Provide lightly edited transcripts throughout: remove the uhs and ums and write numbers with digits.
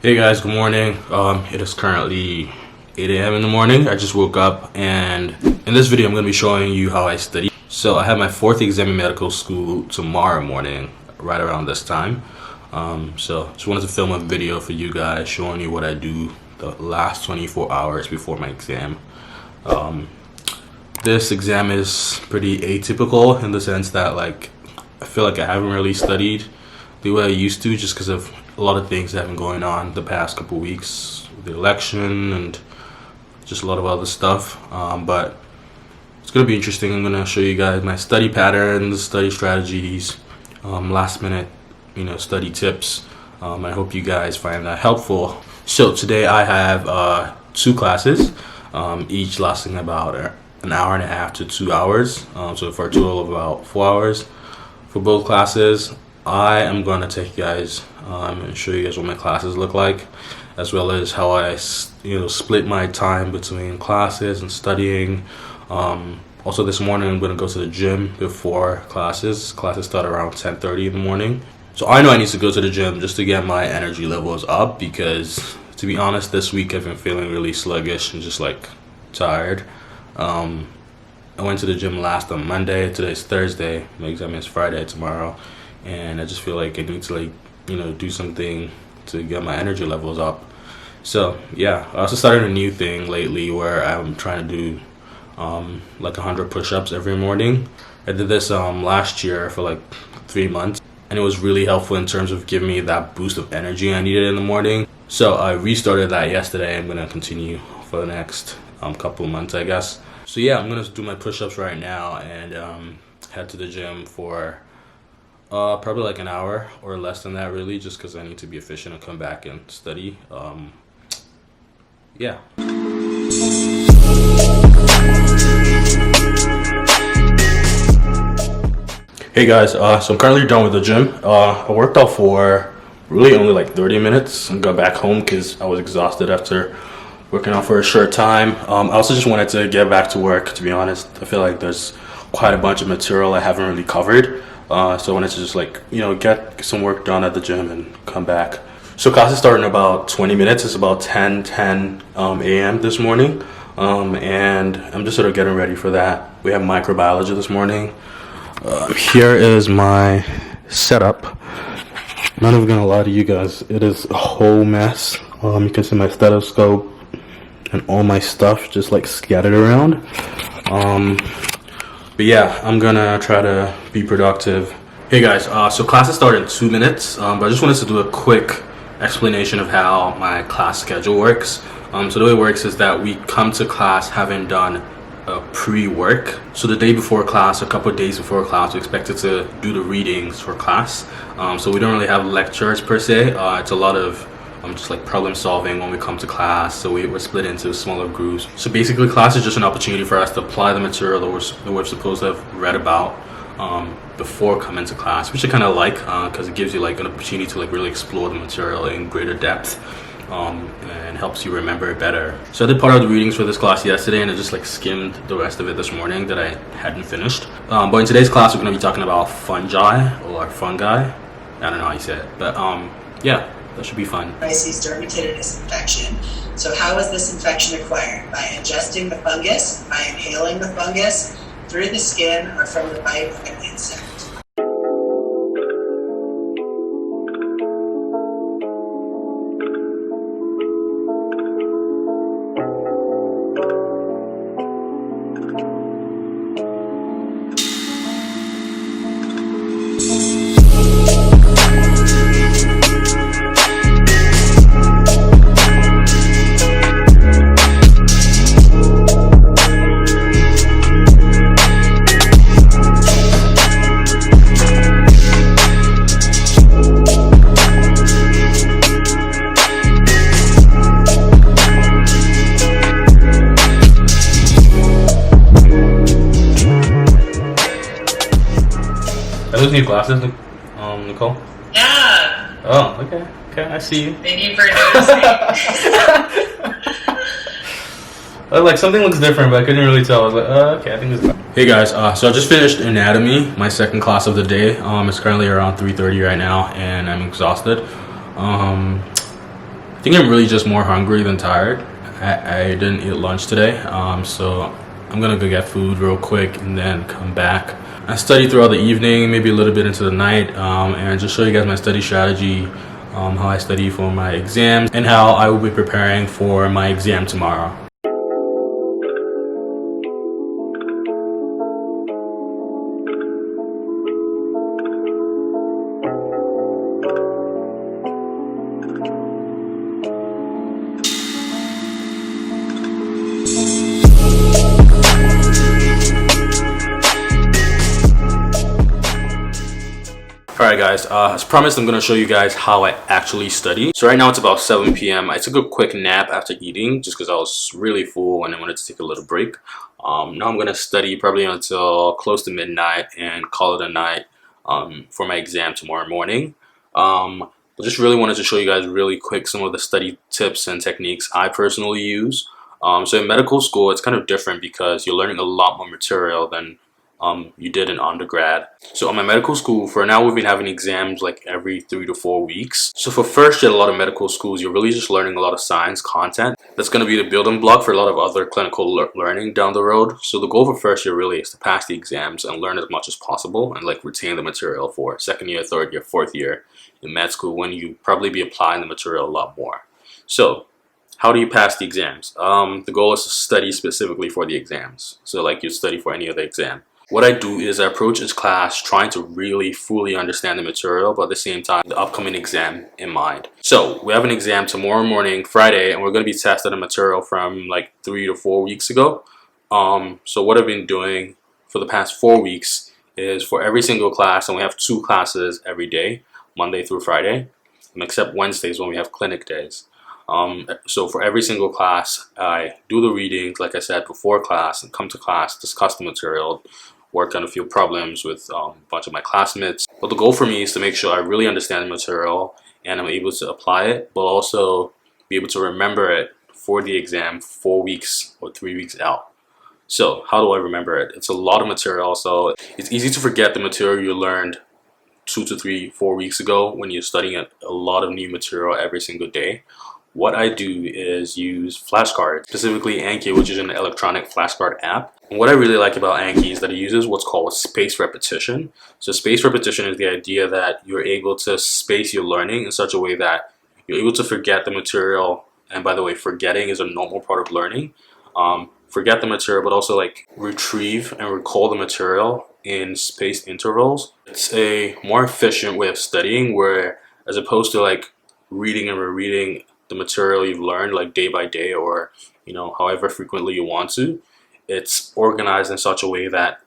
Hey guys, good morning. It is currently 8 a.m. in the morning. I just woke up, and in this video I'm going to be showing you how I study. So I have my 4th exam in medical school tomorrow morning, right around this time. So just wanted to film a video for you guys showing you what I do the last 24 hours before my exam. This exam is pretty atypical in the sense that I feel like I haven't really studied the way I used to, just because of a lot of things that have been going on the past couple weeks, the election and just a lot of other stuff. But it's gonna be interesting. I'm gonna show you guys my study patterns, study strategies, last minute, study tips. I hope you guys find that helpful. So today I have 2 classes, each lasting about an hour and a half to 2 hours. So for a total of about 4 hours for both classes. I am going to take you guys and show you guys what my classes look like, as well as how I split my time between classes and studying. Also this morning I'm going to go to the gym before classes. Classes start around 10:30 in the morning. So I know I need to go to the gym just to get my energy levels up, because to be honest, this week I've been feeling really sluggish and just tired. I went to the gym last on Monday. Today's Thursday. My exam is Friday tomorrow. And I just feel like I need to do something to get my energy levels up. So yeah, I also started a new thing lately where I'm trying to do 100 push-ups every morning. I did this last year for 3 months, and it was really helpful in terms of giving me that boost of energy I needed in the morning. So I restarted that yesterday. I'm gonna continue for the next couple of months, I guess. So yeah, I'm gonna do my push-ups right now and head to the gym for probably an hour or less than that, really, just because I need to be efficient and come back and study. Yeah. Hey guys, so I'm currently done with the gym. I worked out for really only 30 minutes and got back home because I was exhausted after working out for a short time. I also just wanted to get back to work, to be honest. I feel like there's quite a bunch of material I haven't really covered. So I wanted to just get some work done at the gym and come back. So classes start in about 20 minutes. It's about 10 a.m. this morning. And I'm just sort of getting ready for that. We have microbiology this morning. Here is my setup. I'm not even gonna lie to you guys. It is a whole mess. You can see my stethoscope and all my stuff just scattered around. But yeah, I'm gonna try to be productive. Hey guys, so classes start in 2 minutes, but I just wanted to do a quick explanation of how my class schedule works. So the way it works is that we come to class having done pre-work. So the day before class, a couple of days before class, we're expected to do the readings for class. So we don't really have lectures per se. It's a lot of just problem solving when we come to class. So we're split into smaller groups. So basically class is just an opportunity for us to apply the material that we're supposed to have read about before coming to class, which I kind of like, because it gives you an opportunity to really explore the material in greater depth, and helps you remember it better. So I did part of the readings for this class yesterday, and I just skimmed the rest of it this morning that I hadn't finished. But in today's class we're going to be talking about fungi, or fungi. I don't know how you say it, but yeah. That should be fun. Dermatitis infection. So how is this infection acquired? By ingesting the fungus, by inhaling the fungus, through the skin, or from the bite of an insect? Are those new glasses, Nicole? Yeah. Oh, okay. Okay, I see you. Thank you for noticing. Something looks different, but I couldn't really tell. I was okay, I think this is... Hey guys, so I just finished anatomy, my second class of the day. It's currently around 3:30 right now, and I'm exhausted. I think I'm really just more hungry than tired. I didn't eat lunch today, so I'm gonna go get food real quick and then come back. I studied throughout the evening, maybe a little bit into the night, and just show you guys my study strategy, how I study for my exams, and how I will be preparing for my exam tomorrow. Alright guys, as promised, I'm going to show you guys how I actually study. So right now it's about 7 p.m. I took a quick nap after eating just because I was really full and I wanted to take a little break. Now I'm going to study probably until close to midnight and call it a night for my exam tomorrow morning. I just really wanted to show you guys really quick some of the study tips and techniques I personally use. So in medical school, it's kind of different because you're learning a lot more material than you did in undergrad. So on my medical school, for now, we've been having exams like every 3 to 4 weeks. So for first year, a lot of medical schools, you're really just learning a lot of science content. That's going to be the building block for a lot of other clinical learning down the road. So the goal for first year really is to pass the exams and learn as much as possible and like retain the material for second year, third year, fourth year in med school when you probably be applying the material a lot more. So how do you pass the exams? The goal is to study specifically for the exams. So like you study for any other exam. What I do is I approach each class trying to really fully understand the material, but at the same time, the upcoming exam in mind. So we have an exam tomorrow morning, Friday, and we're going to be testing the material from like 3 to 4 weeks ago. So what I've been doing for the past 4 weeks is for every single class, and we have 2 classes every day, Monday through Friday, except Wednesdays when we have clinic days. So for every single class, I do the readings, like I said, before class, and come to class, discuss the material, work on a few problems with a bunch of my classmates. But the goal for me is to make sure I really understand the material and I'm able to apply it, but also be able to remember it for the exam 4 weeks or 3 weeks out. So how do I remember it? It's a lot of material, so it's easy to forget the material you learned 2 to 3, 4 weeks ago when you're studying a lot of new material every single day. What I do is use flashcards, specifically Anki, which is an electronic flashcard app. And what I really like about Anki is that it uses what's called spaced repetition. So spaced repetition is the idea that you're able to space your learning in such a way that you're able to forget the material. And by the way, forgetting is a normal part of learning. Forget the material, but also like retrieve and recall the material in spaced intervals. It's a more efficient way of studying where, as opposed to like reading and rereading the material you've learned like day by day or however frequently you want to, it's organized in such a way that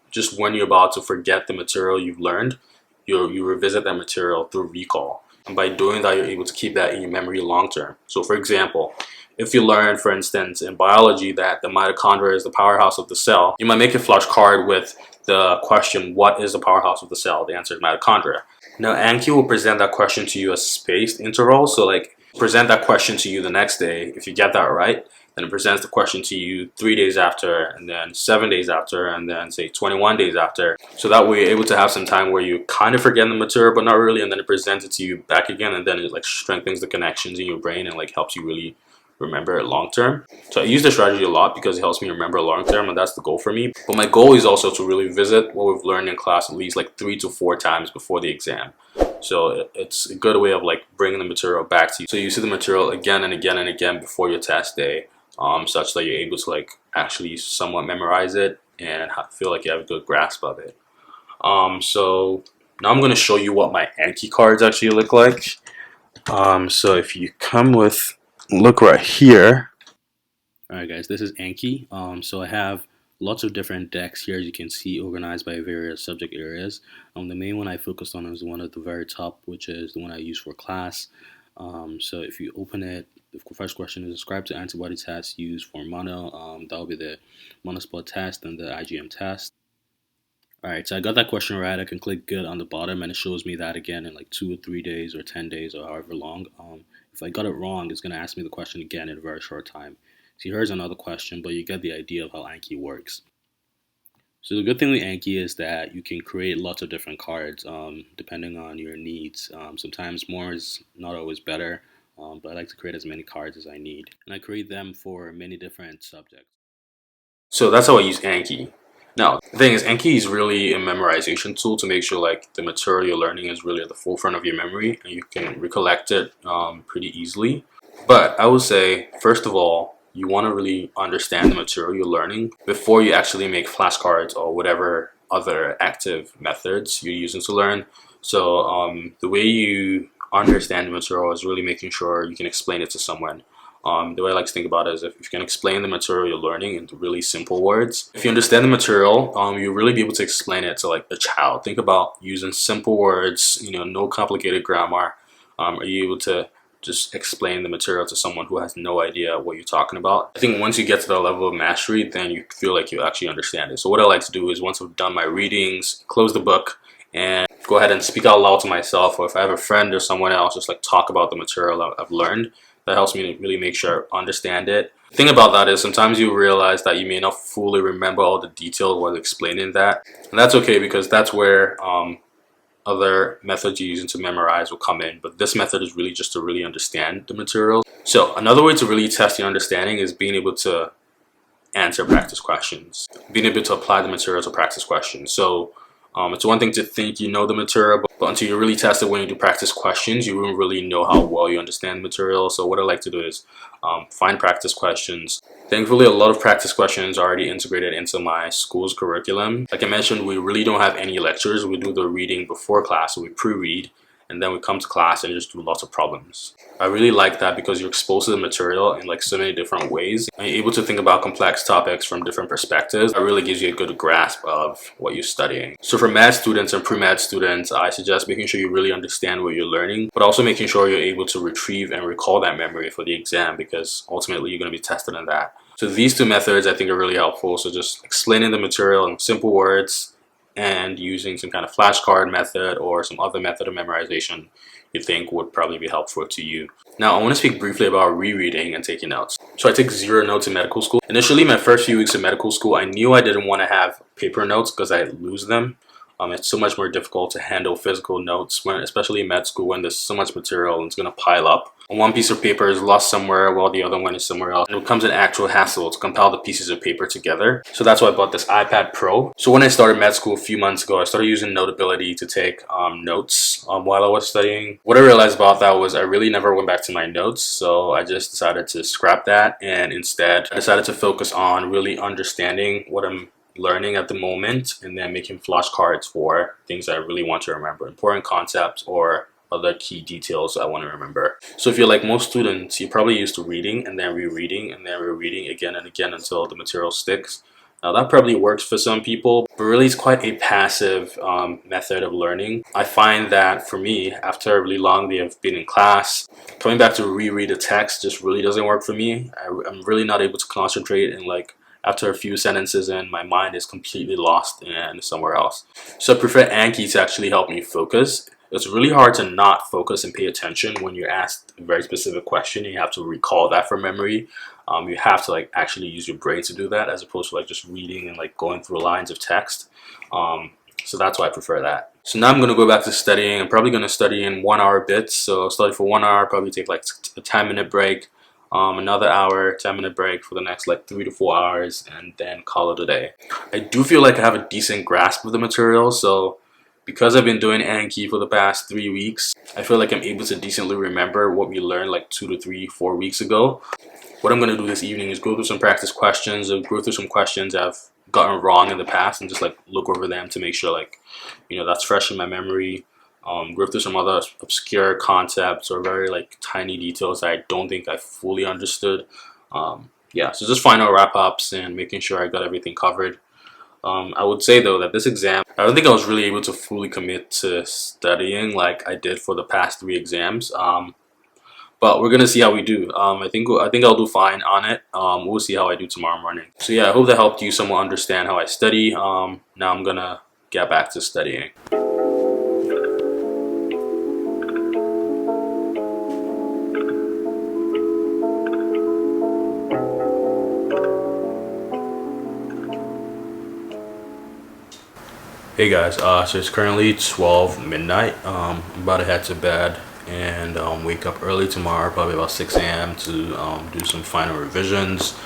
just when you're about to forget the material you've learned, you revisit that material through recall, and by doing that you're able to keep that in your memory long term. So for example, if you learn, for instance, in biology that the mitochondria is the powerhouse of the cell, you might make a flashcard with the question, what is the powerhouse of the cell? The answer is mitochondria. Now Anki will present that question to you as spaced intervals. So like present that question to you the next day. If you get that right, then it presents the question to you 3 days after, and then 7 days after, and then say 21 days after. So that way you're able to have some time where you kind of forget the material, but not really, and then it presents it to you back again, and then it like strengthens the connections in your brain and like helps you really remember it long term. So I use this strategy a lot because it helps me remember long term, and that's the goal for me. But my goal is also to really visit what we've learned in class at least like 3 to 4 times before the exam. So it's a good way of like bringing the material back to you. So you see the material again and again and again before your test day, such that you're able to like actually somewhat memorize it and feel like you have a good grasp of it. So now I'm going to show you what my Anki cards actually look like. So if you come with, look right here. Alright guys, this is Anki. So I have lots of different decks here, as you can see, organized by various subject areas. The main one I focused on is the one at the very top, which is the one I use for class. So if you open it, the first question is describe to antibody tests used for mono. That will be the monospot test and the IgM test. Alright, so I got that question right. I can click good on the bottom and it shows me that again in like 2 or 3 days or 10 days or however long. If I got it wrong, it's going to ask me the question again in a very short time. See, here's another question, but you get the idea of how Anki works. So the good thing with Anki is that you can create lots of different cards depending on your needs. Sometimes more is not always better. but I like to create as many cards as I need, and I create them for many different subjects. So that's how I use Anki. Now, the thing is, Anki is really a memorization tool to make sure like the material you're learning is really at the forefront of your memory and you can recollect it pretty easily. But I would say, first of all, you want to really understand the material you're learning before you actually make flashcards or whatever other active methods you're using to learn. So the way you understand the material is really making sure you can explain it to someone. The way I like to think about it is if you can explain the material you're learning in really simple words. If you understand the material, you'll really be able to explain it to like a child. Think about using simple words, no complicated grammar. Are you able to just explain the material to someone who has no idea what you're talking about? I think once you get to that level of mastery, then you feel like you actually understand it. So what I like to do is once I've done my readings, close the book and go ahead and speak out loud to myself, or if I have a friend or someone else, just like talk about the material I've learned. That helps me to really make sure I understand it. The thing about that is sometimes you realize that you may not fully remember all the details while explaining that. And that's okay because that's where other methods you're using to memorize will come in. But this method is really just to really understand the material. So another way to really test your understanding is being able to answer practice questions, being able to apply the material to practice questions. So it's one thing to think you know the material, but until you really test it when you do practice questions, you won't really know how well you understand the material. So what I like to do is find practice questions. Thankfully, a lot of practice questions are already integrated into my school's curriculum. Like I mentioned, we really don't have any lectures. We do the reading before class, so we pre-read, and then we come to class and just do lots of problems. I really like that because you're exposed to the material in like so many different ways and you're able to think about complex topics from different perspectives. It really gives you a good grasp of what you're studying. So for med students and pre-med students, I suggest making sure you really understand what you're learning, but also making sure you're able to retrieve and recall that memory for the exam because ultimately you're going to be tested in that. So these two methods I think are really helpful. So just explaining the material in simple words and using some kind of flashcard method or some other method of memorization you think would probably be helpful to you. Now, I want to speak briefly about rereading and taking notes. So I took 0 notes in medical school. Initially, my first few weeks of medical school, I knew I didn't want to have paper notes because I lose them. It's so much more difficult to handle physical notes, especially in med school when there's so much material and it's going to pile up. One piece of paper is lost somewhere while the other one is somewhere else. And it becomes an actual hassle to compile the pieces of paper together. So that's why I bought this iPad Pro. So when I started med school a few months ago, I started using Notability to take notes while I was studying. What I realized about that was I really never went back to my notes. So I just decided to scrap that. And instead, I decided to focus on really understanding what I'm learning at the moment and then making flashcards for things I really want to remember, important concepts or other key details I want to remember. So if you're like most students, you're probably used to reading and then rereading and then rereading again and again until the material sticks. Now that probably works for some people, but really it's quite a passive method of learning. I find that for me, after a really long day of being in class, coming back to reread a text just really doesn't work for me. I'm really not able to concentrate and like after a few sentences in, my mind is completely lost and somewhere else. So I prefer Anki to actually help me focus. It's really hard to not focus and pay attention when you're asked a very specific question. You have to recall that from memory. You have to like actually use your brain to do that as opposed to like just reading and like going through lines of text. So that's why I prefer that. So now I'm going to go back to studying. I'm probably going to study in 1 hour bits. So I'll study for 1 hour, probably take like a 10-minute break. Another hour, 10-minute break for the next like 3 to 4 hours and then call it a day. I do feel like I have a decent grasp of the material, so because I've been doing Anki for the past 3 weeks, I feel like I'm able to decently remember what we learned like 2 to 3, 4 weeks ago. What I'm going to do this evening is go through some practice questions or go through some questions I've gotten wrong in the past and just like look over them to make sure like, that's fresh in my memory. Go through some other obscure concepts or very like tiny details that I don't think I fully understood. Yeah, so just final wrap-ups and making sure I got everything covered. I would say though that this exam, I don't think I was really able to fully commit to studying like I did for the past 3 exams. But we're gonna see how we do. I think I'll do fine on it. We'll see how I do tomorrow morning. So yeah, I hope that helped you somewhat understand how I study. Now I'm gonna get back to studying. Hey guys, so it's currently 12 midnight. I'm about to head to bed and wake up early tomorrow, probably about 6 a.m. to do some final revisions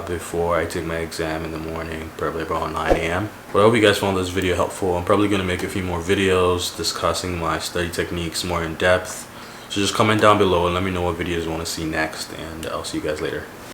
before I take my exam in the morning, probably around 9 a.m. But I hope you guys found this video helpful. I'm probably going to make a few more videos discussing my study techniques more in depth. So just comment down below and let me know what videos you want to see next, and I'll see you guys later.